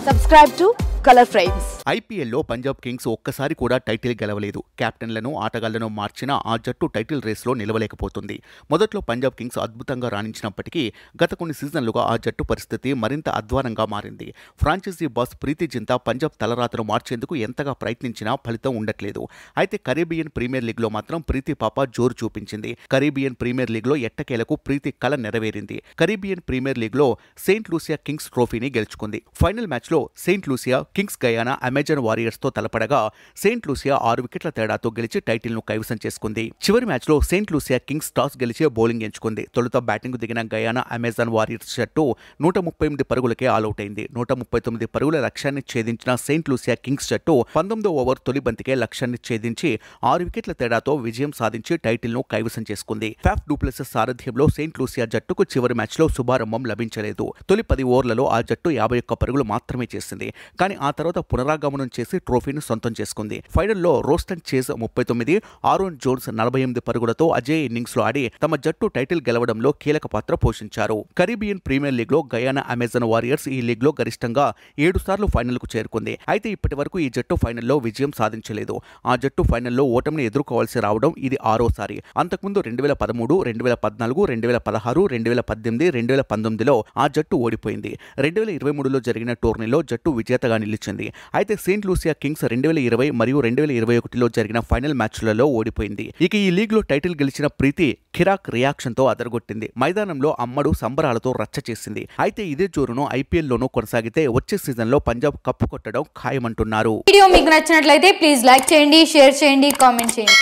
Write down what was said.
Subscribe to Color Frames. ఐపీఎల్లో Punjab Kings ఒక్కసారి కూడా టైటిల్ గెలవలేదు. కెప్టెన్లను ఆటగాళ్లను మార్చినా ఆ జట్టు టైటిల్ రేస్లో నిలవలేకపోతుంది. మొదట్లో పంజాబ్ కింగ్స్ అద్భుతంగా రాణించినప్పటికీ గత కొన్ని సీజన్లుగా ఆ జట్టు పరిస్థితి మరింత అధ్వానంగా మారింది. ఫ్రాంచైజీ బాస్ ప్రీతి జింతా పంజాబ్ తలరాతను మార్చేందుకు ఎంతగా ప్రయత్నించినా ఫలితం ఉండట్లేదు. అయితే కరేబియన్ ప్రీమియర్ లీగ్లో మాత్రం ప్రీతి పాప జోరు చూపించింది. కరేబియన్ ప్రీమియర్ లీగ్లో ఎట్టకేలకు ప్రీతి కల నెరవేరింది. కరేబియన్ ప్రీమియర్ లీగ్లో సెయింట్ లూసియా కింగ్స్ ట్రోఫీని గెలుచుకుంది. ఫైనల్ మ్యాచ్లో Saint Lucia Kings Guyana Amazon వారియర్స్తో తలపడగా సెయింట్ లూసియా 6 వికెట్ల తేడాతో గెలిచి టైటిల్ను కైవసం చేసుకుంది. చివరి మ్యాచ్లో సెయింట్ లూసియా కింగ్స్ టాస్ గెలిచి బౌలింగ్ ఎంచుకుంది. తొలుత బ్యాటింగ్ దిగిన గయానా అమెజాన్ వారియర్స్ జట్టు 138 పరుగులకే ఆలౌట్ అయింది. 139 పరుగుల లక్ష్యాన్ని ఛేదించిన సెయింట్ లూసియా కింగ్స్ జట్టు 19వ ఓవర్ తొలి బంతికే లక్ష్యాన్ని ఛేదించి 6 వికెట్ల తేడాతో విజయం సాధించి టైటిల్ను కైవసం చేసుకుంది. ఫాఫ్ డు ప్లెసిస్ సారథ్యంలో సెయింట్ లూసియా జట్టుకు చివరి మ్యాచ్లో శుభారంభం లభించలేదు. తొలి 10 ఓవర్లలో ఆ జట్టు 51 పరుగులు మాత్రమే చేసింది. కానీ ఆ తర్వాత పునరాగమనం చేసి ట్రోఫీని సొంతం చేసుకుంది. ఫైనల్లో రోస్టన్ చేజ్ 39, ఆరోన్ జోన్స్ 48 పరుగులతో అజేయ ఇన్నింగ్స్ లో ఆడి తమ జట్టు టైటిల్ గెలవడంలో కీలక పాత్ర పోషించారు. కరీబియన్ ప్రీమియర్ లీగ్ లో గయానా అమెజాన్ వారియర్స్ ఈ లీగ్ లో గరిష్టంగా 7 సార్లు ఫైనల్ కు చేరుకుంది. అయితే ఇప్పటి వరకు ఈ జట్టు ఫైనల్లో విజయం సాధించలేదు. ఆ జట్టు ఫైనల్లో ఓటమిని ఎదుర్కోవాల్సి రావడం ఇది 6వసారి. అంతకుముందు 2013, 2014, 2016, 2018, 2019లో ఆ జట్టు ఓడిపోయింది. 2023లో జరిగిన టోర్నీలో జట్టు విజేతగా నిలిచింది. అయితే సెయింట్ లూసియా కింగ్స్ 2020 మరియు 2021లో జరిగిన ఫైనల్ మ్యాచ్లలో ఓడిపోయింది. ఇక ఈ లీగ్ లో టైటిల్ గెలిచిన ప్రీతి కిరాక్ రియాక్షన్ తో అదరగొట్టింది. మైదానంలో అమ్మడు సంబరాలతో రచ్చ చేసింది. అయితే ఇదే జోరును ఐపీఎల్ లోనూ కొనసాగితే వచ్చే సీజన్ లో పంజాబ్ కప్పు కొట్టడం ఖాయమంటున్నారు. వీడియో మీకు నచ్చినట్లయితే ప్లీజ్ లైక్ చేయండి, షేర్ చేయండి, కామెంట్ చేయండి.